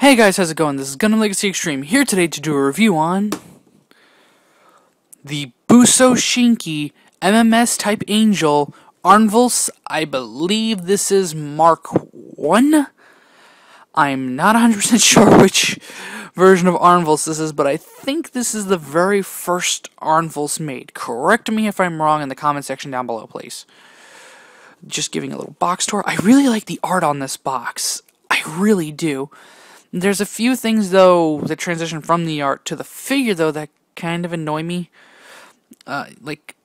Hey guys, how's it going? This is GundamLegacyExtreme here today to do a review on the Busou Shinki MMS Type Angel Arnval. I believe this is Mark 1. I'm not 100% sure which version of Arnval this is, but I think this is the very first Arnval made. Correct me if I'm wrong in the comment section down below, please. Just giving a little box tour. I really like the art on this box. I really do. There's a few things, though, that transition from the art to the figure, though, that kind of annoy me. Like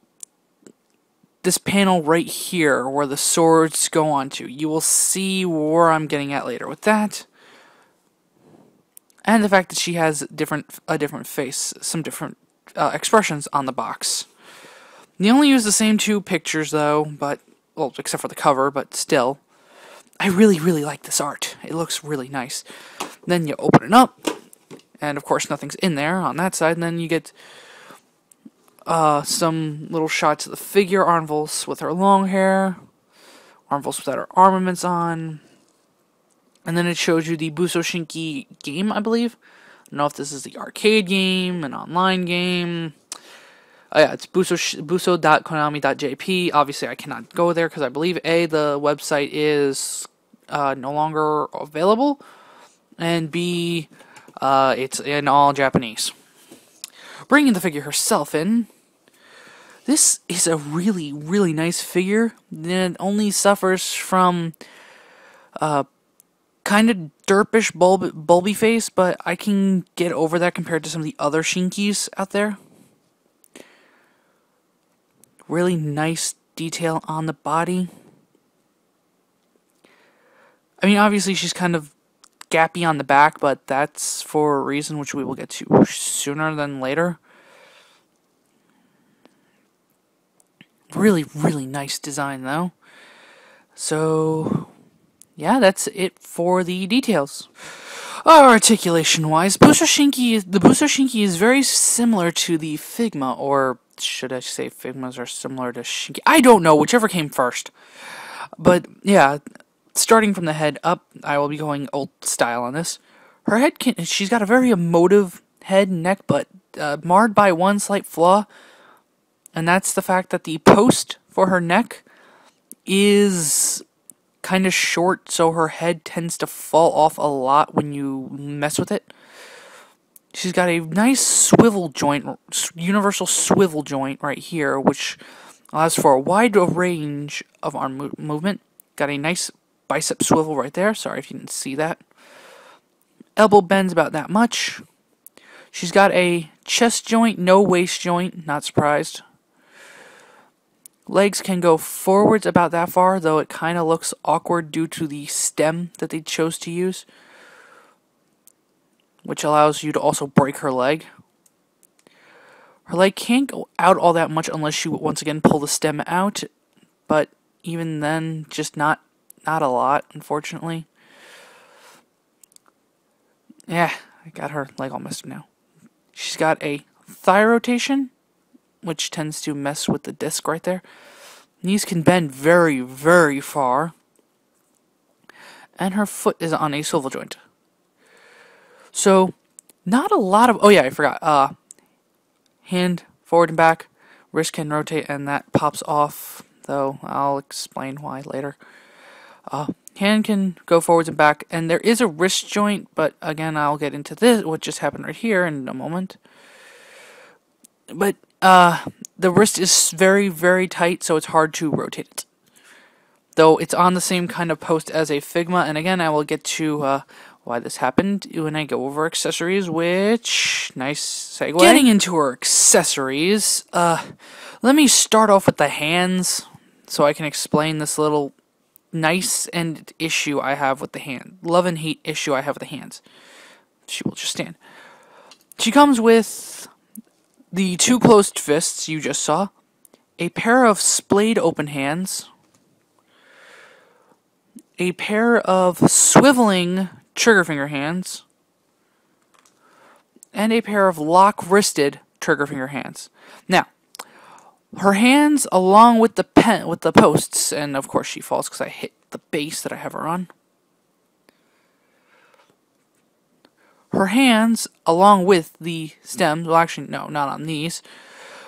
this panel right here, where the swords go onto. You will see where I'm getting at later with that. And the fact that she has a different face, some different expressions on the box. They only use the same two pictures, though, but, well, except for the cover, but still. I really like this art. It looks really nice. Then you open it up, and of course nothing's in there on that side, and then you get some little shots of the figure, Arnval with her long hair, Arnval without her armaments on, and then it shows you the Busou Shinki game, I believe. I don't know if this is the arcade game, an online game. Oh yeah, it's buso.konami.jp. Obviously, I cannot go there because I believe A, the website is no longer available, and B, it's in all Japanese. Bringing the figure herself in, this is a really nice figure. It only suffers from kind of derpish, bulby face, but I can get over that compared to some of the other Shinkis out there. Really nice detail on the body. I mean, obviously she's kind of gappy on the back, but that's for a reason which we will get to sooner than later. Really nice design, though. So, yeah, that's it for the details. Articulation-wise, the Busou Shinki is very similar to the Figma, or should I say Figmas are similar to Shinki? I don't know, whichever came first. But, yeah, starting from the head up, I will be going old style on this. Her head, she's got a very emotive head and neck, but marred by one slight flaw. And that's the fact that the post for her neck is kind of short, so her head tends to fall off a lot when you mess with it. She's got a nice swivel joint, universal swivel joint right here, which allows for a wide range of arm movement. Got a nice bicep swivel right there. Sorry if you didn't see that. Elbow bends about that much. She's got a chest joint, no waist joint, not surprised. Legs can go forwards about that far, though it kind of looks awkward due to the stem that they chose to use, which allows you to also break her leg. Her leg can't go out all that much unless you once again pull the stem out, but even then, just not a lot, unfortunately. Yeah, I got her leg all messed up now. She's got a thigh rotation, which tends to mess with the disc right there. Knees can bend very far. And her foot is on a swivel joint. So, not a lot of... Oh yeah, I forgot. Hand forward and back. Wrist can rotate and that pops off. Though, I'll explain why later. Hand can go forwards and back. And there is a wrist joint, but again, I'll get into this, what just happened right here in a moment. But, the wrist is very tight, so it's hard to rotate it. Though it's on the same kind of post as a Figma, and again, I will get to why this happened when I go over accessories, which, nice segue. Getting into her accessories, let me start off with the hands, so I can explain this little nice end issue I have with the hand. Love and hate issue I have with the hands. She will just stand. She comes with the two closed fists you just saw, a pair of splayed open hands, a pair of swiveling trigger finger hands, and a pair of lock-wristed trigger finger hands. Now, her hands, along with the posts, and of course she falls because I hit the base that I have her on. her hands, along with the stems, well actually no, not on these,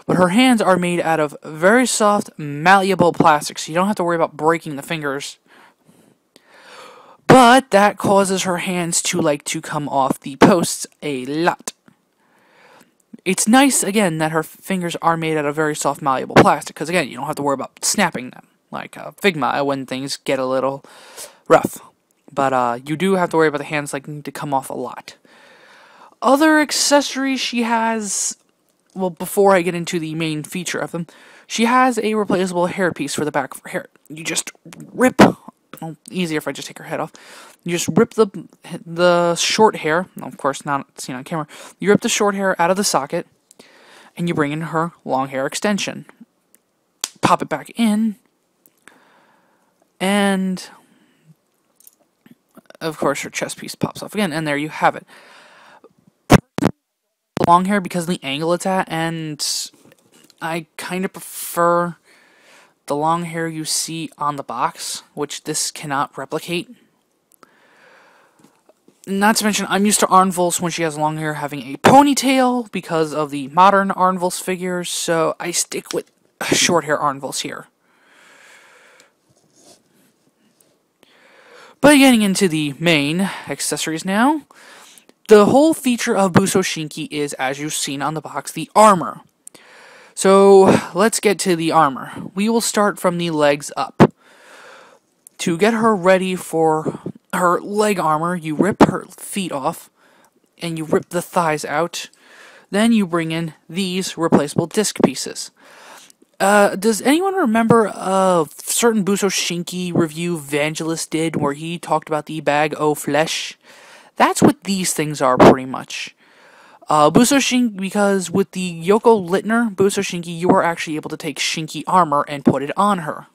but her hands are made out of very soft, malleable plastic, so you don't have to worry about breaking the fingers. But that causes her hands to like to come off the posts a lot. It's nice, again, that her fingers are made out of very soft, malleable plastic, because again, you don't have to worry about snapping them, like Figma, when things get a little rough. But you do have to worry about the hands like need to come off a lot. Other accessories she has, well, before I get into the main feature of them, she has a replaceable hairpiece for the back of her hair. You just rip, well, easier if I just take her head off. You just rip the short hair, of course not seen on camera, you rip the short hair out of the socket, and you bring in her long hair extension. Pop it back in, and of course her chest piece pops off again, and there you have it. Long hair because of the angle it's at, and I kind of prefer the long hair you see on the box, which this cannot replicate. Not to mention, I'm used to Arnval's when she has long hair having a ponytail because of the modern Arnval's figures, so I stick with short hair Arnval's here. But getting into the main accessories now, the whole feature of Busou Shinki is, as you've seen on the box, the armor. So let's get to the armor. We will start from the legs up. To get her ready for her leg armor, you rip her feet off, and you rip the thighs out. Then you bring in these replaceable disc pieces. Does anyone remember a certain Busou Shinki review Vangelis did where he talked about the bag o' flesh? That's what these things are, pretty much. Busou Shinki, because with the Yoko Littner Busou Shinki, you are actually able to take Shinki armor and put it on her.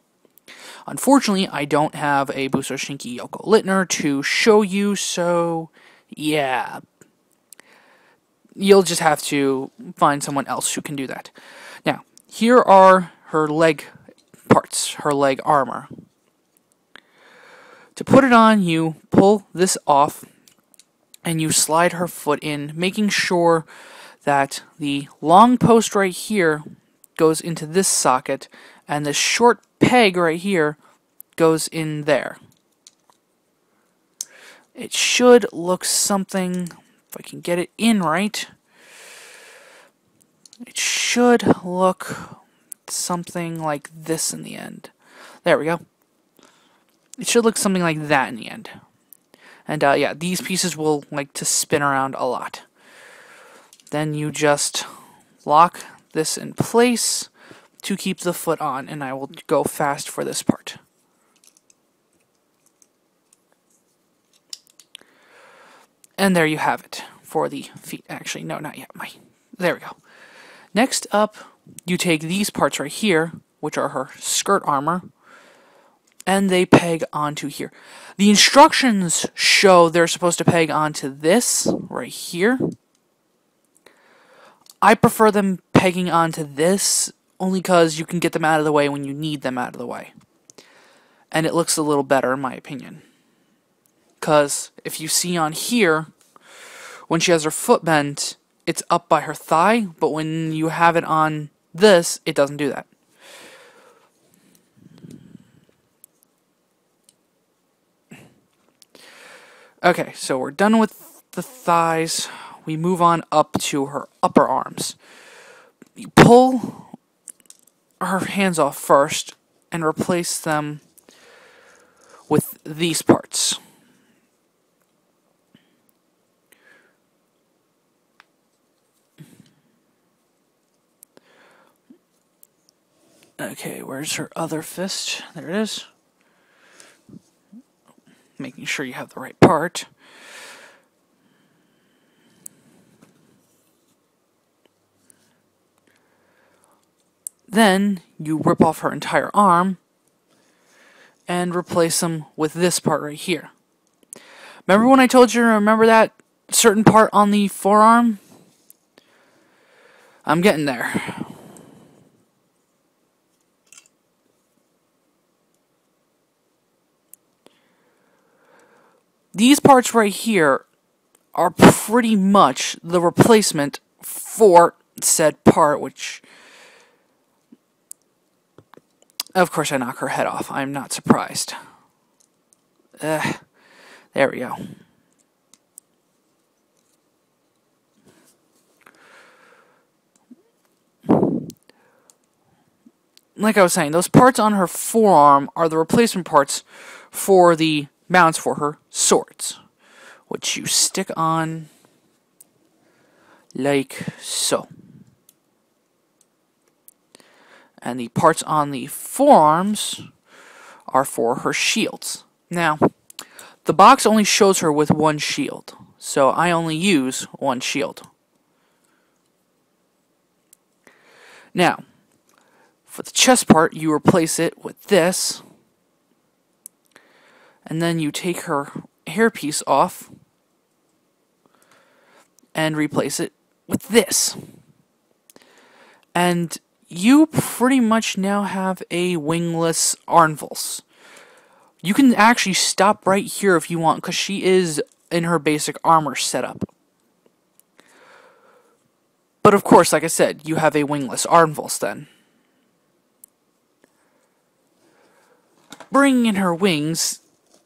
Unfortunately, I don't have a Busou Shinki Yoko Littner to show you, so yeah. You'll just have to find someone else who can do that. Now, here are her leg parts, her leg armor. To put it on, you pull this off, and you slide her foot in, making sure that the long post right here goes into this socket, and the short peg right here goes in there. It should look something, if I can get it in right, it should look something like this in the end. There we go. It should look something like that in the end. And yeah, these pieces will like to spin around a lot. Then you just lock this in place to keep the foot on, and I will go fast for this part. And there you have it for the feet. Actually, no, not yet. There we go. Next up, you take these parts right here, which are her skirt armor, and they peg onto here. The instructions show they're supposed to peg onto this right here. I prefer them pegging onto this only because you can get them out of the way when you need them out of the way. And it looks a little better in my opinion. Because if you see on here, when she has her foot bent, it's up by her thigh, but when you have it on this, it doesn't do that. Okay, so we're done with the thighs. We move on up to her upper arms. You pull her hands off first and replace them with these parts. Okay, where's her other fist? There it is. Making sure you have the right part. Then you rip off her entire arm and replace them with this part right here. Remember when I told you to remember that certain part on the forearm? I'm getting there. These parts right here are pretty much the replacement for said part, which, of course, I knock her head off. I'm not surprised. There we go. Like I was saying, those parts on her forearm are the replacement parts for the mounts for her swords, which you stick on like so. And the parts on the forearms are for her shields. Now, the box only shows her with one shield, so I only use one shield. Now, for the chest part, you replace it with this, and then you take her hairpiece off and replace it with this. And you pretty much now have a wingless Arnval. You can actually stop right here if you want, because she is in her basic armor setup. But of course, like I said, you have a wingless Arnval then. Bringing in her wings,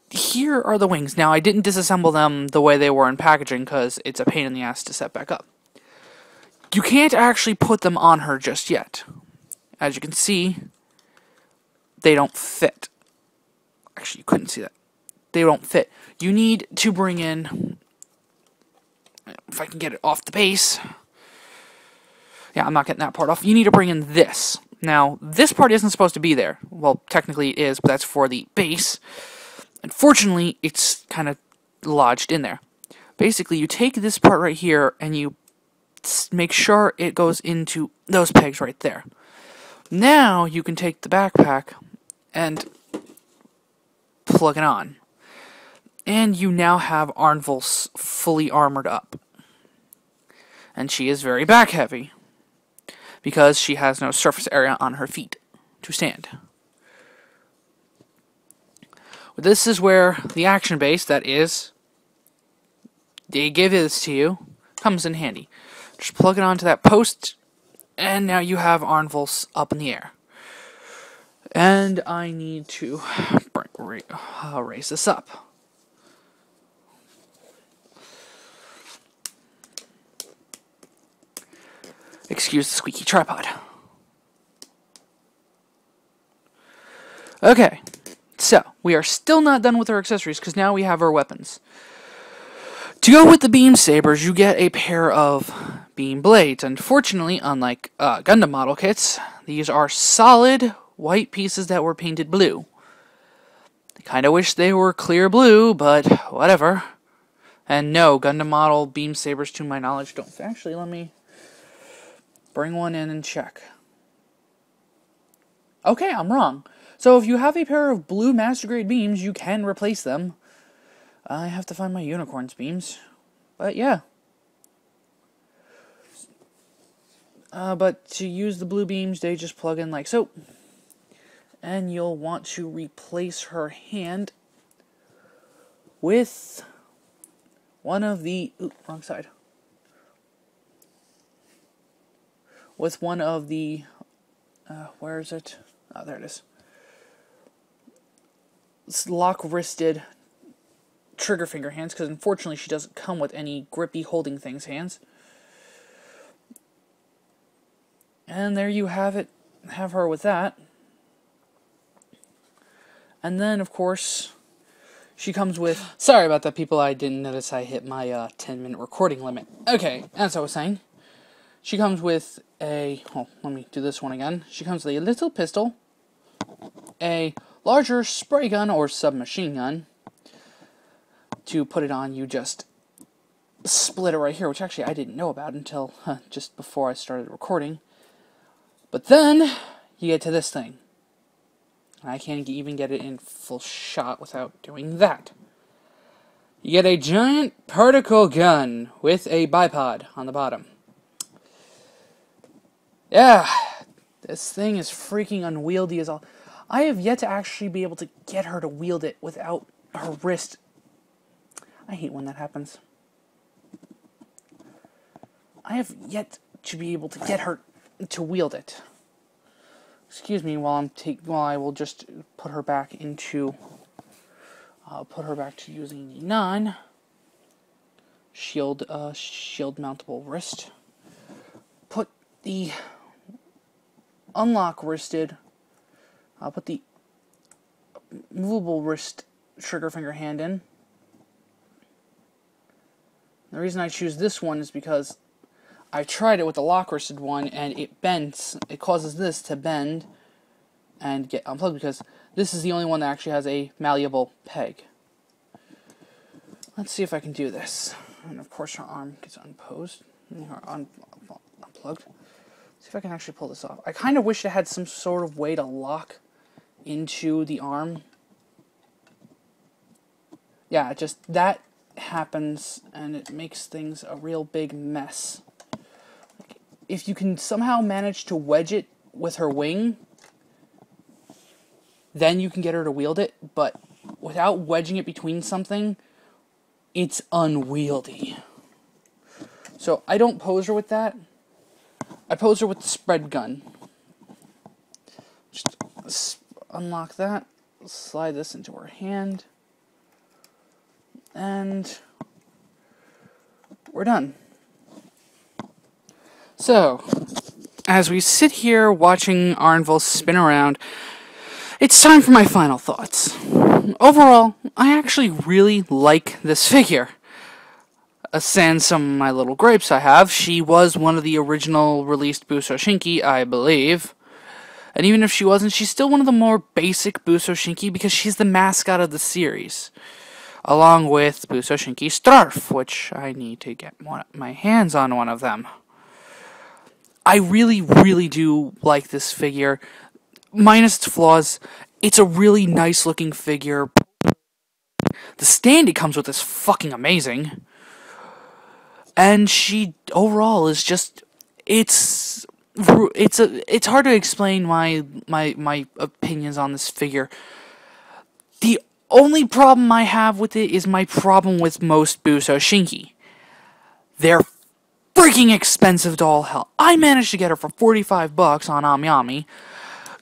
here are the wings. Now, I didn't disassemble them the way they were in packaging, because it's a pain in the ass to set back up. You can't actually put them on her just yet. As you can see, they don't fit. Actually, you couldn't see that. They don't fit. You need to bring in, if I can get it off the base. Yeah, I'm not getting that part off. You need to bring in this. Now, this part isn't supposed to be there. Well, technically it is, but that's for the base. Unfortunately, it's kind of lodged in there. Basically, you take this part right here, and you make sure it goes into those pegs right there. Now, you can take the backpack and plug it on. And you now have Arnval fully armored up. And she is very back heavy, because she has no surface area on her feet to stand. This is where the action base, that is, they give this to you, comes in handy. Just plug it onto that post, and now you have Arnval up in the air. And I need to raise this up. Excuse the squeaky tripod. Okay, so we are still not done with our accessories, because now we have our weapons. To go with the beam sabers, you get a pair of beam blades. Unfortunately, unlike Gundam model kits, these are solid white pieces that were painted blue. I kind of wish they were clear blue, but whatever. And no, Gundam model beam sabers, to my knowledge, don't. Actually, let me bring one in and check. Okay, I'm wrong. So if you have a pair of blue master grade beams, you can replace them. I have to find my unicorn's beams. But yeah. But to use the blue beams, they just plug in like so. And you'll want to replace her hand with one of the... Ooh, wrong side. With one of the... where is it? Oh, there it is. It's lock-wristed trigger finger hands, because unfortunately she doesn't come with any grippy holding things hands. And there you have it. Have her with that. And then, of course, she comes with... Sorry about that, people. I didn't notice I hit my 10-minute recording limit. Okay, as I was saying, she comes with a... Oh, let me do this one again. She comes with a little pistol, a larger spray gun or submachine gun. To put it on, you just split it right here, which actually I didn't know about until just before I started recording. But then, you get to this thing. I can't even get it in full shot without doing that. You get a giant particle gun with a bipod on the bottom. Yeah, this thing is freaking unwieldy as all. I have yet to actually be able to get her to wield it without her wrist. I hate when that happens. I have yet to be able to get her to wield it. Excuse me while I will just put her back into using the non-shield mountable wrist. Put the unlock wristed. I'll put the movable wrist trigger finger hand in. The reason I choose this one is because I tried it with the lock wristed one and it bends. It causes this to bend and get unplugged because this is the only one that actually has a malleable peg. Let's see if I can do this. And of course her arm gets unposed. Unplugged. See if I can actually pull this off. I kind of wish it had some sort of way to lock into the arm. Yeah, just that happens and it makes things a real big mess. If you can somehow manage to wedge it with her wing, then you can get her to wield it, but without wedging it between something, it's unwieldy. So I don't pose her with that. I pose her with the spread gun. Just unlock that, slide this into her hand, and we're done. So, as we sit here watching Arnval spin around, it's time for my final thoughts. Overall, I actually really like this figure. Sans some of my little gripes I have, she was one of the original released Busou Shinki, I believe. And even if she wasn't, she's still one of the more basic Busou Shinki because she's the mascot of the series. Along with Busou Shinki Starf, which I need to get my hands on one of them. I really, really do like this figure. Minus its flaws, it's a really nice looking figure. The stand it comes with is fucking amazing. And she overall is just, it's hard to explain my opinions on this figure. The only problem I have with it is my problem with most Busou Shinki. They're freaking expensive to all hell. I managed to get her for $45 on AmiAmi.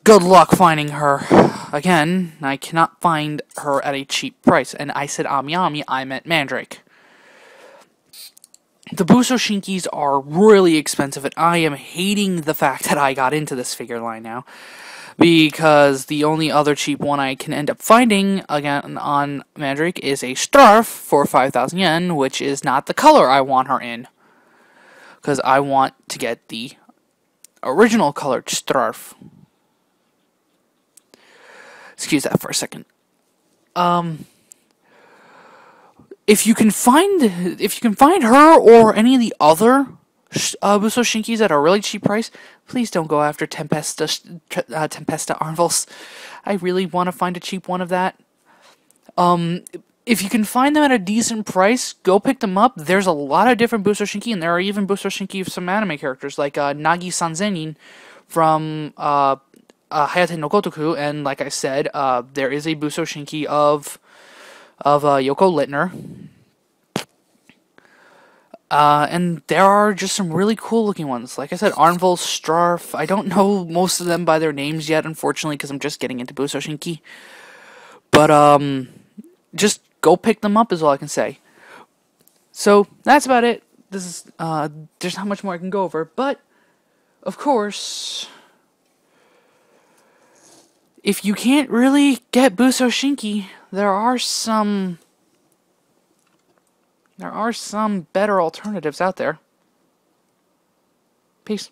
Good luck finding her. Again, I cannot find her at a cheap price. And I said AmiAmi, I meant Mandrake. The Busou Shinkis are really expensive, and I am hating the fact that I got into this figure line now. Because the only other cheap one I can end up finding, again, on Mandrake is a Starf for 5,000 yen, which is not the color I want her in. Because I want to get the original colored Starf. Excuse that for a second. If you can find her or any of the other Busou Shinkis at a really cheap price, please don't go after Tempesta Arnvals. I really want to find a cheap one of that. If you can find them at a decent price, go pick them up. There's a lot of different Busou Shinki, and there are even Busou Shinki of some anime characters, like Nagi Sanzenin from Hayate no Gotoku, and like I said, there is a Busou Shinki of Yoko Littner. And there are just some really cool looking ones. Like I said, Arnval, Starf. I don't know most of them by their names yet, unfortunately, because I'm just getting into Busou Shinki. But, just go pick them up is all I can say. So, that's about it. This is, there's not much more I can go over. But, of course, if you can't really get Busou Shinki, there are some better alternatives out there. Peace.